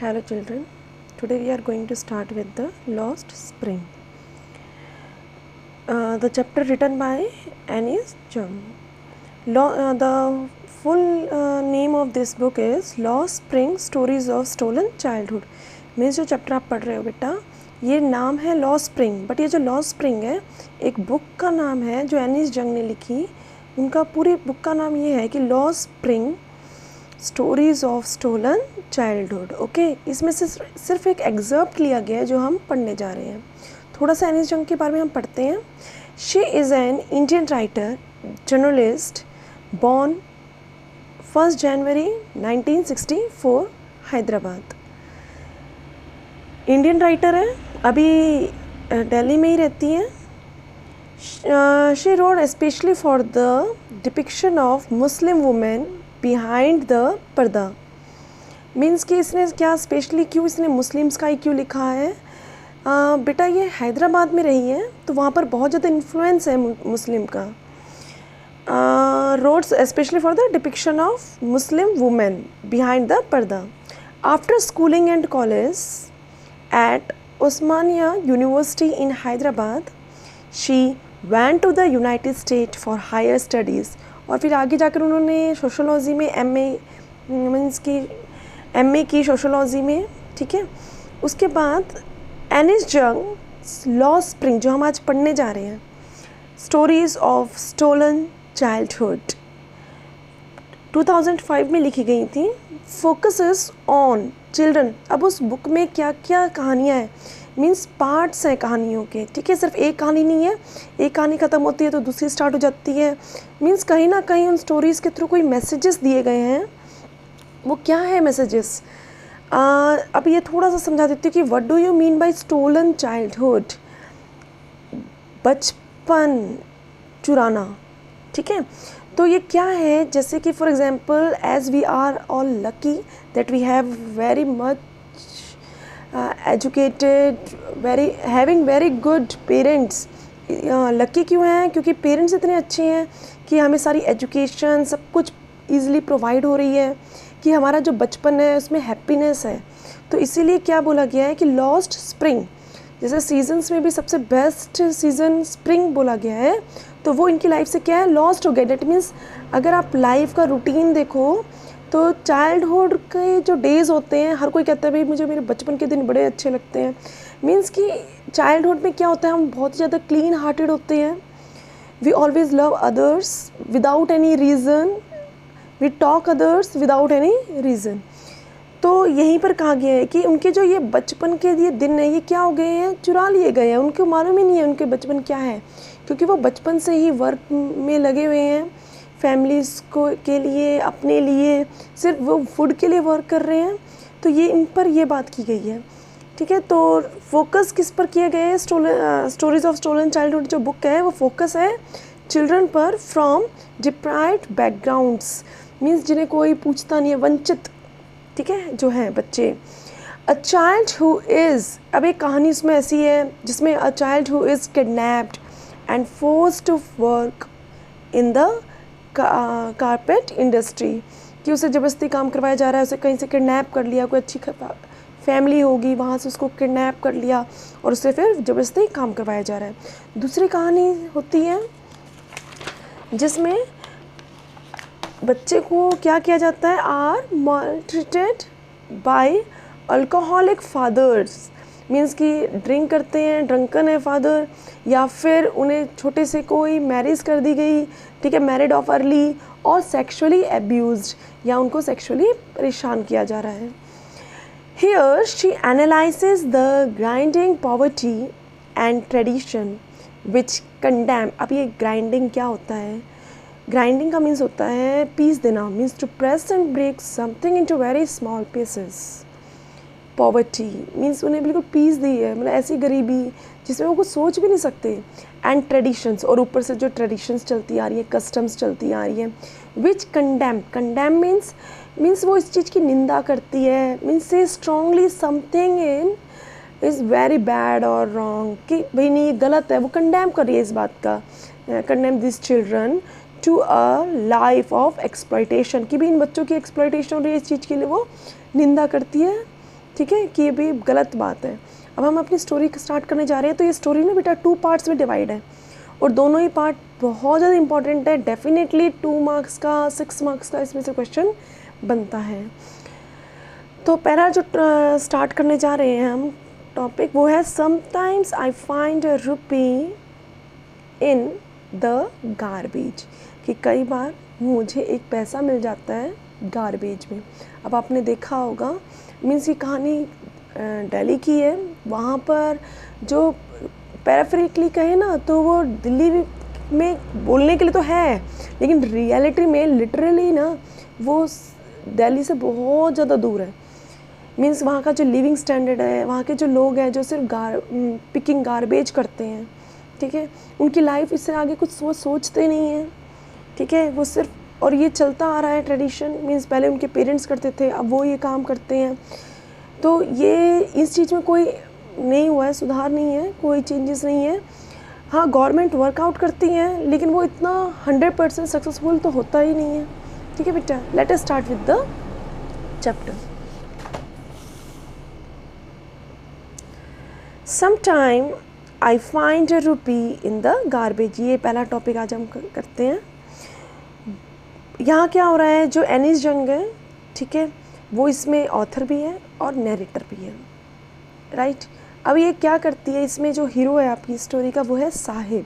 Hello children, today we are going to start with the Lost Spring. The chapter written by Anis Jung. The full name of this book is Lost Spring Stories of Stolen Childhood. Means जो chapter आप पढ़ रहे हो बेटा ये नाम है lost spring, but ये जो लॉस्ट स्प्रिंग है एक बुक का नाम है जो एनिस जंग ने लिखी. उनका पूरी बुक का नाम ये है कि lost spring stories of stolen childhood. Okay, इसमें से सिर्फ एक एग्जर्प्ट लिया गया है जो हम पढ़ने जा रहे हैं. थोड़ा सा एनिस जंग के बारे में हम पढ़ते हैं. She is an Indian writer journalist born 1 January 1964 Hyderabad. Indian writer है, अभी दिल्ली में ही रहती हैं. She road specially for the depiction of Muslim women behind the पर्दा. मीन्स कि इसने क्या स्पेशली क्यों इसने मुस्लिम्स का ही क्यों लिखा है. बेटा ये हैदराबाद में रही है तो वहाँ पर बहुत ज़्यादा इन्फ्लुएंस है मुस्लिम का. Roads specially for the depiction of Muslim women behind the purdah. After schooling and college at Osmania University in Hyderabad she went to the United State for higher studies. और फिर आगे जाकर उन्होंने सोशोलॉजी में मीन्स की एमए की सोशोलॉजी में. ठीक है, उसके बाद एनिस जंग लॉस्ट स्प्रिंग जो हम आज पढ़ने जा रहे हैं स्टोरीज़ ऑफ स्टोलन चाइल्डहुड 2005 में लिखी गई थी. Focuses on children. अब उस बुक में क्या क्या कहानियाँ हैं, मीन्स पार्ट्स हैं कहानियों के. ठीक है, सिर्फ एक कहानी नहीं है, एक कहानी ख़त्म होती है तो दूसरी स्टार्ट हो जाती है. मीन्स कहीं ना कहीं उन स्टोरीज़ के थ्रू कोई मैसेजेस दिए गए हैं. वो क्या है मैसेजेस, अब ये थोड़ा सा समझा देती हूँ कि what do you mean by stolen childhood. बचपन चुराना. ठीक है, तो ये क्या है, जैसे कि for example as we are all lucky that we have very much educated having very good parents. Lucky क्यों हैं, क्योंकि पेरेंट्स इतने अच्छे हैं कि हमें सारी एजुकेशन सब कुछ ईज़िली प्रोवाइड हो रही है, कि हमारा जो बचपन है उसमें हैप्पीनेस है. तो इसीलिए क्या बोला गया है कि लॉस्ट स्प्रिंग, जैसे सीजन्स में भी सबसे बेस्ट सीज़न स्प्रिंग बोला गया है, तो वो इनकी लाइफ से क्या है, लॉस्ट हो गया. डेट मीन्स अगर आप लाइफ का रूटीन देखो तो चाइल्डहुड के जो डेज़ होते हैं, हर कोई कहता है भाई मुझे मेरे बचपन के दिन बड़े अच्छे लगते हैं. मीन्स कि चाइल्डहुड में क्या होता है, हम बहुत ज़्यादा क्लीन हार्टेड होते हैं. We always love others without any reason, we talk others without any reason. तो यहीं पर कहा गया है कि उनके जो ये बचपन के ये दिन हैं ये क्या हो गए हैं, चुरा लिए गए हैं. उनको मालूम ही नहीं है उनके बचपन क्या है, क्योंकि वो बचपन से ही वर्क में लगे हुए हैं, फैमिलीज़ को के लिए, अपने लिए, सिर्फ वो फूड के लिए वर्क कर रहे हैं. तो ये इन पर ये बात की गई है. ठीक है, तो फोकस किस पर किया गया है, स्टोरीज़ ऑफ स्टोलन चाइल्डहुड जो बुक है वो फोकस है चिल्ड्रन पर फ्रॉम डिप्राइव्ड बैकग्राउंड्स. मीन्स जिन्हें कोई पूछता नहीं है, वंचित. ठीक है, जो है बच्चे. अ चाइल्ड हु इज़, अब एक कहानी उसमें ऐसी है जिसमें a child who is kidnapped and forced to work in the carpet industry, कि उसे ज़बरदस्ती काम करवाया जा रहा है. उसे कहीं से किडनैप कर लिया, कोई अच्छी फैमिली होगी वहाँ से उसको किडनैप कर लिया और उसे फिर ज़बरदस्ती काम करवाया जा रहा है. दूसरी कहानी होती है जिसमें बच्चे को क्या किया जाता है, are maltreated by alcoholic fathers. Means कि ड्रिंक करते हैं, ड्रंकन है फादर, या फिर उन्हें छोटे से कोई मैरिज कर दी गई. ठीक है, मैरिड ऑफ अर्ली, और सेक्सुअली एब्यूज्ड, या उनको सेक्सुअली परेशान किया जा रहा है. Here she analyses the grinding poverty and tradition which condemn. अब ये ग्राइंडिंग क्या होता है, ग्राइंडिंग का मीन्स होता है पीस देना, means to press and break something into very small pieces. Poverty means उन्हें बिल्कुल पीस दी है, मतलब ऐसी गरीबी जिसमें वो कुछ सोच भी नहीं सकते. एंड ट्रेडिशंस, और ऊपर से जो ट्रेडिशंस चलती आ रही है, कस्टम्स चलती आ रही हैं, विच कंडेम मीन्स वो इस चीज़ की निंदा करती है. मीन्स से strongly something in is very bad और रॉन्ग, कि भाई नहीं ये गलत है, वो कंडेम कर रही है इस बात का. Condemn this children to a life of exploitation, कि भी इन बच्चों की एक्सप्लॉयटेशन हो रही है, इस चीज़ के लिए वो निंदा करती है. ठीक है, कि ये भी गलत बात है। अब हम अपनी स्टोरी स्टार्ट करने जा रहे हैं। तो ये स्टोरी ना बेटा 2 पार्ट्स में डिवाइड है और दोनों ही पार्ट बहुत ज़्यादा इंपॉर्टेंट है। डेफिनेटली 2 मार्क्स का 6 मार्क्स का इसमें से क्वेश्चन बनता है। तो पहला जो स्टार्ट करने जा रहे हैं हम टॉपिक, वो है sometimes I find a rupee in the garbage, कि कई बार मुझे एक पैसा मिल जाता है गार्बेज में। अब आपने देखा होगा, मीन्स ये कहानी दिल्ली की है। वहाँ पर जो पैराफ्रिकली कहे ना तो वो दिल्ली में बोलने के लिए तो है, लेकिन रियलिटी में लिटरली ना वो दिल्ली से बहुत ज़्यादा दूर है। मीन्स वहाँ का जो लिविंग स्टैंडर्ड है, वहाँ के जो लोग हैं जो सिर्फ पिकिंग गार्बेज करते हैं, ठीक है, उनकी लाइफ इससे आगे कुछ वो सोचते नहीं हैं, ठीक है, वो सिर्फ, और ये चलता आ रहा है ट्रेडिशन। मीन्स पहले उनके पेरेंट्स करते थे, अब वो ये काम करते हैं। तो ये इस चीज़ में कोई नहीं हुआ है, सुधार नहीं है, कोई चेंजेस नहीं है। हाँ, गवर्नमेंट वर्कआउट करती है, लेकिन वो इतना 100% सक्सेसफुल तो होता ही नहीं है। ठीक है बेटा, let us start with the chapter. Sometime I find a rupee in the garbage, ये पहला टॉपिक आज हम करते हैं। यहाँ क्या हो रहा है, जो एनिस जंग है, ठीक है, वो इसमें ऑथर भी है और नैरेटर भी है, राइट। अब ये क्या करती है, इसमें जो हीरो है आपकी स्टोरी का वो है साहिब,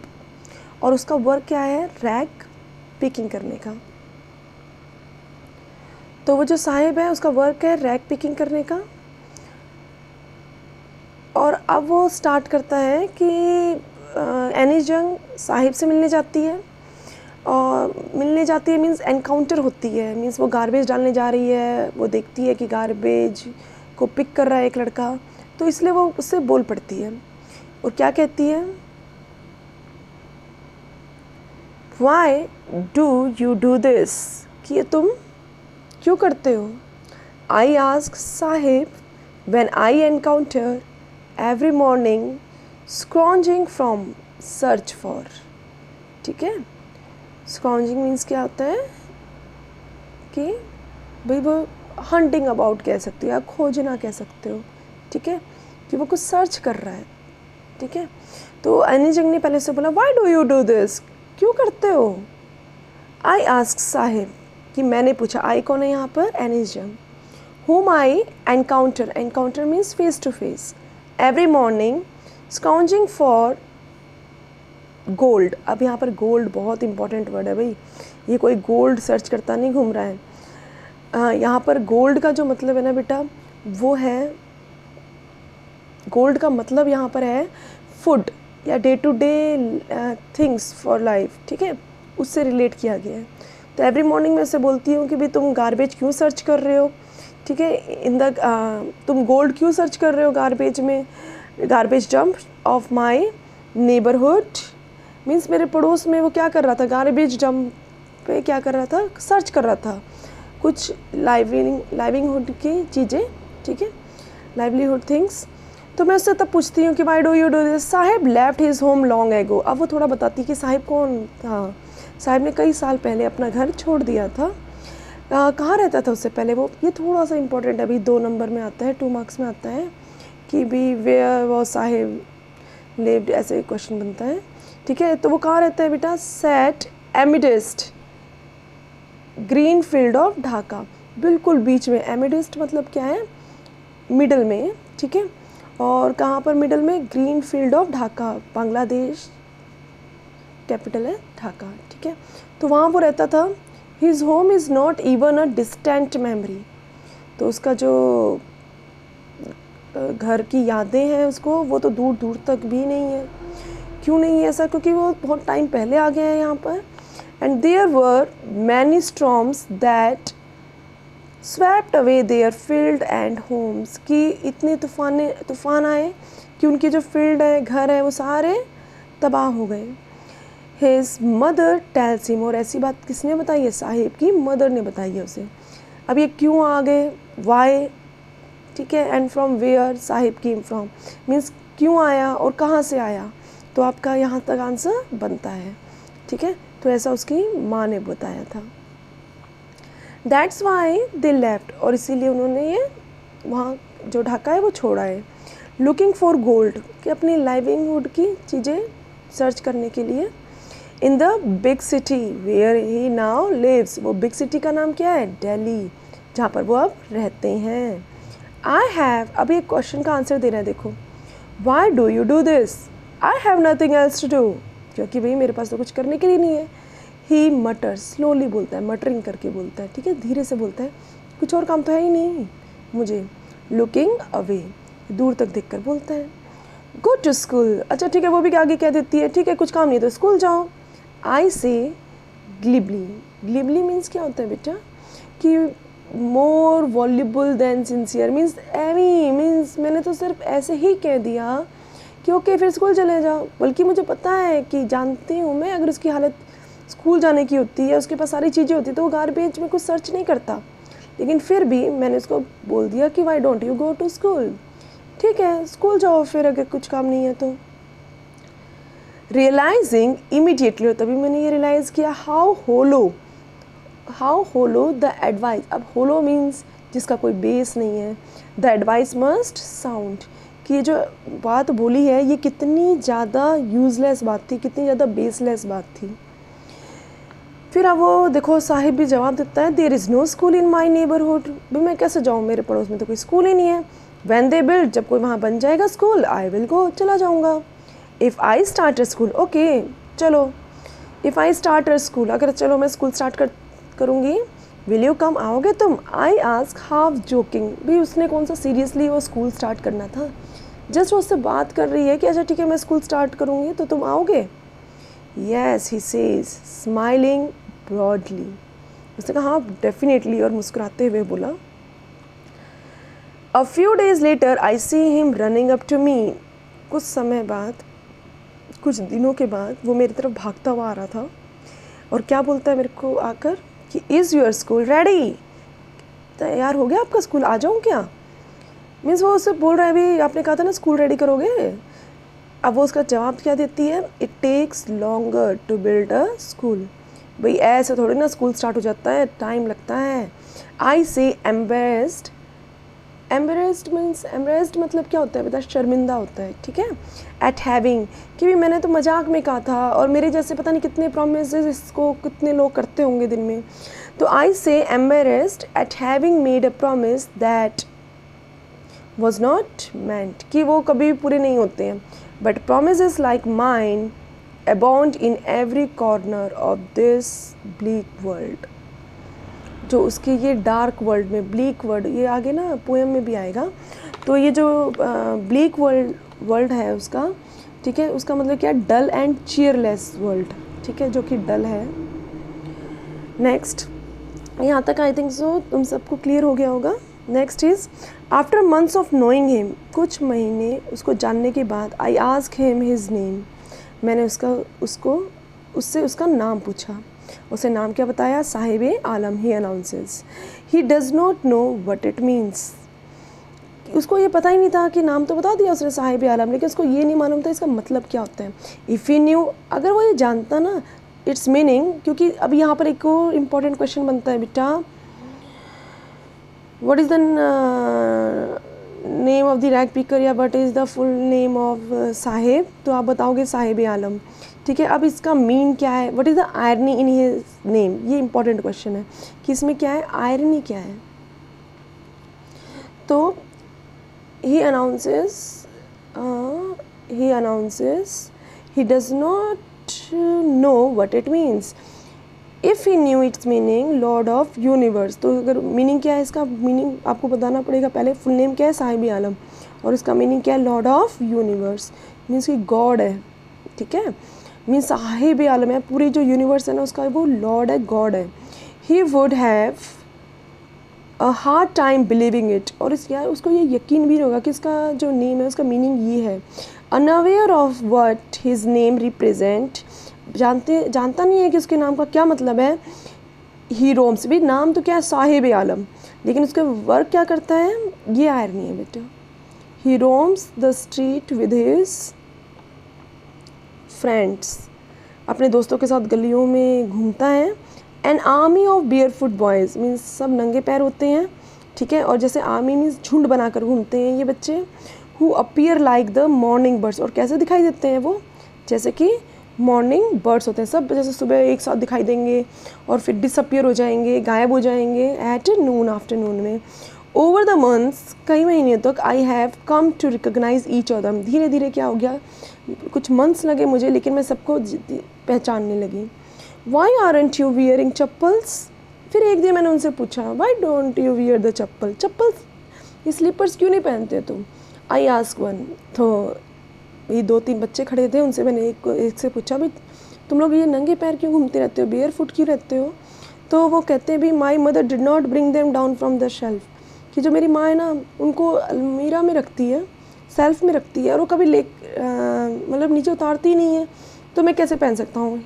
और उसका वर्क क्या है, रैग पिकिंग करने का। तो वो जो साहिब है उसका वर्क है रैग पिकिंग करने का। और अब वो स्टार्ट करता है कि एनिस जंग साहिब से मिलने जाती है, और मिलने जाती है मीन्स एनकाउंटर होती है, मीन्स वो गार्बेज डालने जा रही है, वो देखती है कि गार्बेज को पिक कर रहा है एक लड़का, तो इसलिए वो उससे बोल पड़ती है और क्या कहती है, why do you do this, कि ये तुम क्यों करते हो। I ask Sahib when I encounter every morning scrounging from search for, ठीक है, स्क्रॉन्जिंग मीन्स क्या होता है कि भाई वो हंटिंग अबाउट कह सकते हो या खोजना कह सकते हो, ठीक है, कि वो कुछ सर्च कर रहा है, ठीक है। तो एनिस जंग ने पहले से बोला, why do you do this, क्यों करते हो। आई आस्क साहिब, कि मैंने पूछा, आई कौन है यहाँ पर, एनिस जंग, whom I encounter, encounter means face to face, every morning scrounging for gold। अब यहाँ पर गोल्ड बहुत इंपॉर्टेंट वर्ड है भाई, ये कोई गोल्ड सर्च करता नहीं घूम रहा है। यहाँ पर गोल्ड का जो मतलब है ना बेटा, वो है, गोल्ड का मतलब यहाँ पर है फूड या day to day things for life, ठीक है, उससे रिलेट किया गया है। तो एवरी मॉर्निंग मैं उससे बोलती हूँ कि भाई तुम गार्बेज क्यों सर्च कर रहे हो, ठीक है, तुम गोल्ड क्यों सर्च कर रहे हो गार्बेज में, garbage dump of my neighbourhood, means मेरे पड़ोस में वो क्या कर रहा था, गार्बेज डंप पे क्या कर रहा था, सर्च कर रहा था कुछ लाइवलीहुड की चीज़ें, ठीक है, लाइवलीहुड थिंग्स। तो मैं उससे तब पूछती हूँ कि Y do you do this, Sahib left his home long ago. अब वो थोड़ा बताती कि साहिब कौन था। साहिब ने कई साल पहले अपना घर छोड़ दिया था। कहाँ रहता था उससे पहले वो, ये थोड़ा सा इंपॉर्टेंट है, अभी 2 नंबर में आता है, 2 मार्क्स में आता है कि भी वेयर वो साहिब लिव्ड, ऐसे क्वेश्चन बनता है, ठीक है। तो वो कहाँ रहता है बेटा, set amidst green field of Dhaka, बिल्कुल बीच में, एमिडिस्ट मतलब क्या है, मिडल में, ठीक है, और कहाँ पर मिडल में, green field of Dhaka, Bangladesh capital है ढाका, ठीक है। तो वहाँ वो रहता था। His home is not even a distant memory, तो उसका जो घर की यादें हैं उसको, वो तो दूर दूर तक भी नहीं है। क्यों नहीं है ऐसा, क्योंकि वो बहुत टाइम पहले आ गया है यहाँ पर। And there were many storms that swept away their field and homes, कि इतने तूफान आए कि उनके जो फील्ड है, घर है, वो सारे तबाह हो गए। हिज मदर टेल्स हिम, और ऐसी बात किसने बताई है, साहिब की मदर ने बताई है उसे। अब ये क्यों आ गए, वाई, ठीक है, and from where Saheb came from, means क्यों आया और कहाँ से आया, तो आपका यहाँ तक आंसर बनता है, ठीक है। तो ऐसा उसकी माँ ने बताया था। दैट्स वाई दे लेफ्ट, और इसीलिए उन्होंने ये वहाँ जो ढाका है वो छोड़ा है। लुकिंग फॉर गोल्ड, कि अपनी लाइवलीहुड की चीज़ें सर्च करने के लिए। In the big city where he now lives, वो बिग सिटी का नाम क्या है? दिल्ली, जहाँ पर वो अब रहते हैं। आई हैव, अभी एक क्वेश्चन का आंसर देना है, देखो। Why do you do this? I have nothing else to do, क्योंकि भाई मेरे पास तो कुछ करने के लिए नहीं है। ही मटर, स्लोली बोलता है, मटरिंग करके बोलता है, ठीक है, धीरे से बोलता है, कुछ और काम तो है ही नहीं मुझे। लुकिंग अवे, दूर तक देख कर बोलता है। गो टू स्कूल, अच्छा ठीक है, वो भी आगे कह देती है, ठीक है कुछ काम नहीं तो स्कूल जाओ। आई से ग्लिबली, ग्लिबली मीन्स क्या होता है बेटा? कि मोर वॉल्यूबल देन सिंसियर, मीन्स एवी, मीन्स मैंने तो सिर्फ ऐसे ही कह दिया कि ओके फिर स्कूल चले जाओ, बल्कि मुझे पता है कि जानती हूँ मैं, अगर उसकी हालत स्कूल जाने की होती है, उसके पास सारी चीज़ें होती तो वो गारबेज में कुछ सर्च नहीं करता, लेकिन फिर भी मैंने उसको बोल दिया कि why don't you go to school, ठीक है स्कूल जाओ फिर अगर कुछ काम नहीं है तो। रियलाइजिंग इमीडिएटली, तभी मैंने ये रियलाइज़ किया हाउ होलो द एडवाइस। अब होलो मीन्स जिसका कोई बेस नहीं है। द एडवाइस मस्ट साउंड, कि ये जो बात बोली है ये कितनी ज़्यादा यूज़लेस बात थी, कितनी ज़्यादा बेसलेस बात थी। फिर अब वो देखो साहिब भी जवाब देता है, there is no school in my neighbourhood, भाई मैं कैसे जाऊँ, मेरे पड़ोस में तो कोई स्कूल ही नहीं है। व्हेन दे बिल्ड, जब कोई वहाँ बन जाएगा स्कूल, आई विल गो, चला जाऊँगा। If I start a school, okay चलो, if I start a school, अगर चलो मैं स्कूल स्टार्ट करूँगी, विल यू कम, आओगे तुम? आई आस्क हाफ जोकिंग, भी उसने कौन सा सीरियसली वो स्कूल स्टार्ट करना था, जस्ट वो उससे बात कर रही है कि अच्छा ठीक है मैं स्कूल स्टार्ट करूँगी तो तुम आओगे। Yes he says smiling broadly, उसने कहा हाँ डेफिनेटली, और मुस्कुराते हुए बोला। A few days later I see him running up to me, कुछ समय बाद, कुछ दिनों के बाद वो मेरी तरफ भागता हुआ आ रहा था और क्या बोलता है मेरे को आकर कि इज़ योर स्कूल रेडी, तैयार हो गया आपका स्कूल, आ जाऊँ क्या? मीन्स वो उससे बोल रहा है अभी आपने कहा था ना स्कूल रेडी करोगे। अब वो उसका जवाब क्या देती है, it takes longer to build a school, भाई ऐसे थोड़ी ना स्कूल स्टार्ट हो जाता है, टाइम लगता है। आई से एम्बेरेस्ड, एम्बेरेस्ड मीन्स, एम्बेरेस्ड मतलब क्या होता है बेटा? शर्मिंदा होता है, ठीक है। एट हैविंग, कि भी मैंने तो मजाक में कहा था, और मेरे जैसे पता नहीं कितने प्रोमिसेस इसको कितने लोग करते होंगे दिन में। तो आई से embarrassed eight having made a promise that was not meant, कि वो कभी पूरे नहीं होते हैं। But promises like mine abound in every corner of this bleak world, जो उसके ये डार्क वर्ल्ड में, ब्लीक वर्ल्ड ये आगे ना पोएम में भी आएगा, तो ये जो ब्लीक वर्ल्ड है उसका, ठीक है, उसका मतलब क्या, डल एंड चीयरलेस वर्ल्ड, ठीक है, जो कि डल है। नेक्स्ट, यहाँ तक आई थिंक सो तुम सबको क्लियर हो गया होगा। Next is after months of knowing him, कुछ महीने उसको जानने के बाद, I ask him his name, मैंने उससे उसका नाम पूछा। उसे नाम क्या बताया? Sahib Alam. He announces, he does not know what it means, उसको ये पता ही नहीं था, कि नाम तो बता दिया उसने साहिब आलम, लेकिन उसको ये नहीं मालूम था इसका मतलब क्या होता है। इफ़ ही न्यू, अगर वो ये जानता ना इट्स मीनिंग, क्योंकि अब यहाँ पर एक और इम्पॉर्टेंट क्वेश्चन बनता है बेटा, what is the name of the rag picker, या what is the full name of Sahib, तो आप बताओगे साहिब आलम, ठीक है। अब इसका मीन क्या है, what is the irony in his name, ये इंपॉर्टेंट क्वेश्चन है कि इसमें क्या है, आयरनी क्या है। तो he announces he does not know what it means. If he knew its meaning, Lord of Universe, तो अगर मीनिंग क्या है इसका, मीनिंग आपको बताना पड़ेगा पहले। फुल नेम क्या है? साहिब आलम, और इसका मीनिंग क्या है? लॉर्ड ऑफ यूनिवर्स, मीन्स कि गॉड है, ठीक है, मीन्स साहिब आलम है, पूरी जो यूनिवर्स है ना उसका वो लॉर्ड है, गॉड है। He would have a hard time believing it, और इस यार उसको ये यकीन भी नहीं होगा कि इसका जो नेम है उसका मीनिंग ये है। Unaware of what his name represent, जानता नहीं है कि उसके नाम का क्या मतलब है। ही रोम्स, भी नाम तो क्या है, साहिब आलम, लेकिन उसका वर्क क्या करता है, ये आयरनी है बेटा। He roams the street with his friends, अपने दोस्तों के साथ गलियों में घूमता है। An army of barefoot boys, means सब नंगे पैर होते हैं, ठीक है। और जैसे आर्मी मीन्स झुंड बनाकर घूमते हैं ये बच्चे, who appear like the morning birds, और कैसे दिखाई देते हैं वो, जैसे कि मॉर्निंग बर्ड्स होते हैं सब, जैसे सुबह एक साथ दिखाई देंगे और फिर डिसअपियर हो जाएंगे, गायब हो जाएंगे एट नून, आफ्टरनून में। ओवर द मंथ्स, कई महीने तक, I have come to recognise each other, धीरे धीरे क्या हो गया, कुछ मंथ्स लगे मुझे, लेकिन मैं सबको पहचानने लगी। Why aren't you wearing chappals, फिर एक दिन मैंने उनसे पूछा, why don't you wear the chappal, ये स्लीपर्स क्यों नहीं पहनते तुम। आई आस्क वन, तो ये 2-3 बच्चे खड़े थे, उनसे मैंने एक से पूछा, भाई तुम लोग ये नंगे पैर क्यों घूमते रहते हो, बेयर फुट क्यों रहते हो। तो वो कहते हैं, भी my mother did not bring them down from the shelf, कि जो मेरी माँ है ना उनको अलमीरा में रखती है, सेल्फ में रखती है, और वो कभी मतलब नीचे उतारती ही नहीं है, तो मैं कैसे पहन सकता हूँ।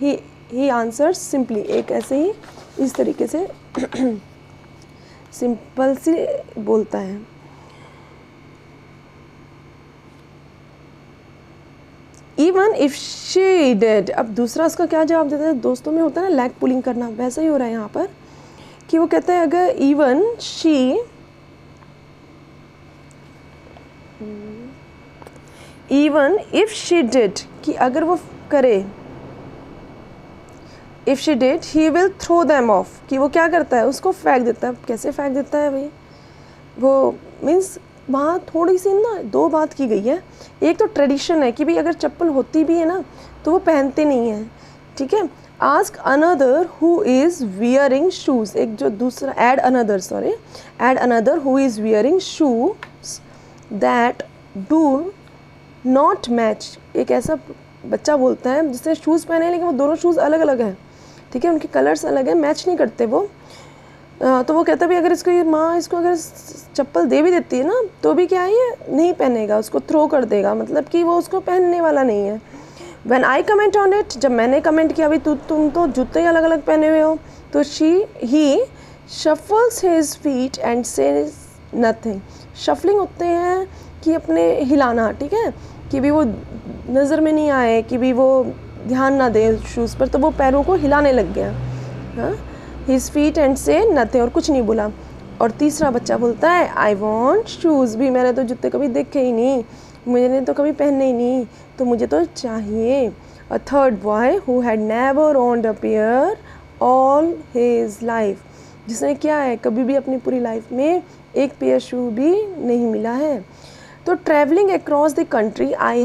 ही आंसर सिंपली, एक ऐसे ही इस तरीके से सिंपल सी बोलता है। इवन इफ शी डिड, अब दूसरा उसका क्या जवाब देता है, दोस्तों में होता है ना लैग पुलिंग करना, वैसा ही हो रहा है यहाँ पर, कि वो कहता है अगर इवन इफ शी डिड, कि अगर वो करे, if she did he will throw them off, कि वो क्या करता है, उसको फेंक देता है। कैसे फेंक देता है भाई, वो मीन्स वहाँ थोड़ी सी ना 2 बात की गई है। एक तो ट्रेडिशन है कि भाई अगर चप्पल होती भी है ना तो वो पहनते नहीं हैं, ठीक है। Ask another who is wearing shoes, एक जो दूसरा, and another who is wearing shoes that do not match, एक ऐसा बच्चा बोलता है जिसने शूज़ पहने हैं लेकिन वो दोनों शूज़ अलग अलग हैं, ठीक है, उनके कलर्स अलग हैं, मैच नहीं करते वो। तो वो कहता है भी अगर इसको ये माँ इसको अगर चप्पल दे भी देती है ना तो भी क्या है, ये नहीं पहनेगा, उसको थ्रो कर देगा, मतलब कि वो उसको पहनने वाला नहीं है। When I comment on it, जब मैंने कमेंट किया, भाई तुम तो जूते ही अलग अलग पहने हुए हो, तो he shuffles his feet and says nothing। Shuffling होते हैं कि अपने हिलाना, ठीक है, कि भी वो नज़र में नहीं आए, कि भी वो ध्यान ना दे शूज़ पर, तो वो पैरों को हिलाने लग गया, हाँ, his feet and say nothing, और कुछ नहीं बोला। और तीसरा बच्चा बोलता है I want shoes, भी मैंने तो जूते कभी देखे ही नहीं, मैंने तो कभी पहने ही नहीं, तो मुझे तो चाहिए। A third boy who had never owned a pair all his life, जिसने क्या है कभी भी अपनी पूरी लाइफ में एक पेयर शू भी नहीं मिला है। तो travelling across the country I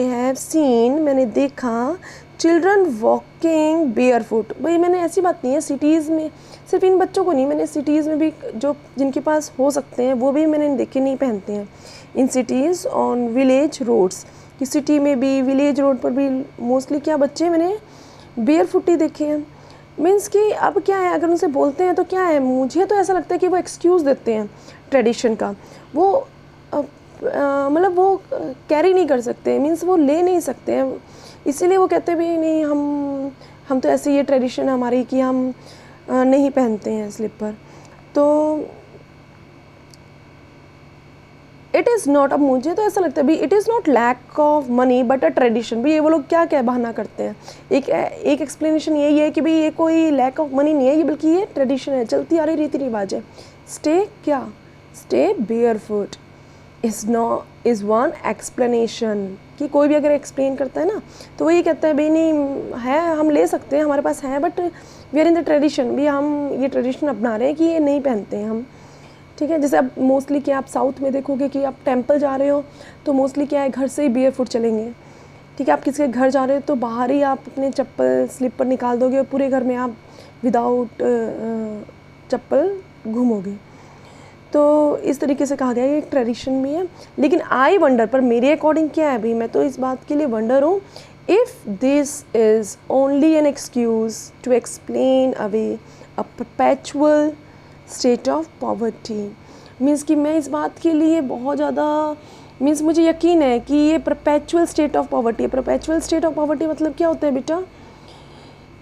have seen, मैंने देखा, चिल्ड्रन वॉकिंग बेयर फुट। भाई मैंने ऐसी बात नहीं है, सिटीज़ में सिर्फ इन बच्चों को नहीं, मैंने सिटीज़ में भी जो जिनके पास हो सकते हैं वो भी मैंने देखे नहीं पहनते हैं। In cities on village roads, कि सिटी में भी विलेज रोड पर भी मोस्टली क्या बच्चे मैंने बेयर फुट ही देखे हैं। मीन्स कि अब क्या है, अगर उनसे बोलते हैं तो क्या है, मुझे तो ऐसा लगता है कि वो एक्सक्यूज़ देते हैं ट्रेडिशन का, वो मतलब वो कैरी नहीं कर सकते, मीन्स वो ले नहीं सकते हैं, इसीलिए वो कहते भी नहीं, हम तो ऐसे, ये ट्रेडिशन है हमारी कि हम नहीं पहनते हैं स्लीपर। तो इट इज़ नॉट, अब मुझे तो ऐसा लगता है भी it is not lack of money but a tradition. भी ये वो लोग क्या क्या बहाना करते हैं, एक एक्सप्लेनेशन यही है कि भाई ये कोई लैक ऑफ मनी नहीं है, ये बल्कि ये ट्रेडिशन है, चलती आ रही रीति रिवाज है। Stay bear foot is one explanation, कि कोई भी अगर एक्सप्लेन करता है ना तो वो ये कहता है भाई नहीं है, हम ले सकते हैं, हमारे पास है, but we are in the tradition, भी हम ये ट्रेडिशन अपना रहे हैं कि ये नहीं पहनते हैं हम, ठीक है। जैसे अब मोस्टली क्या आप साउथ में देखोगे कि आप टेंपल जा रहे हो तो मोस्टली क्या है, घर से ही बेयर फुट चलेंगे, ठीक है। आप किसी के घर जा रहे हो तो बाहर ही आप अपने चप्पल स्लीपर निकाल दोगे और पूरे घर में आप विदाउट चप्पल घूमोगे। तो इस तरीके से कहा गया है, एक ट्रेडिशन भी है। लेकिन आई वंडर, पर मेरे अकॉर्डिंग क्या है भाई, मैं तो इस बात के लिए वंडर हूँ, if this is only an excuse to explain away a perpetual state of poverty. Means कि मैं इस बात के लिए बहुत ज़्यादा, मीन्स मुझे यकीन है कि ये परपेचुअल स्टेट ऑफ पॉवर्टी है। परपेचुअल स्टेट ऑफ पॉवर्टी मतलब क्या होता है बेटा,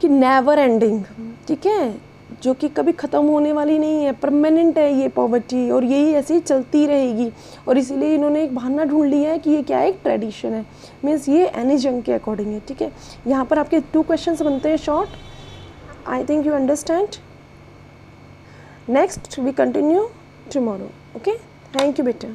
कि नेवर एंडिंग, ठीक है, जो कि कभी ख़त्म होने वाली नहीं है, परमानेंट है ये पॉवर्टी, और यही ऐसी चलती रहेगी। और इसीलिए इन्होंने एक बहाना ढूंढ लिया है कि ये क्या है, एक ट्रेडिशन है। मीन्स ये एनी जंग के अकॉर्डिंग है, ठीक है। यहाँ पर आपके 2 क्वेश्चंस बनते हैं short, I think you understand. Next we continue tomorrow. Okay, thank you बेटा.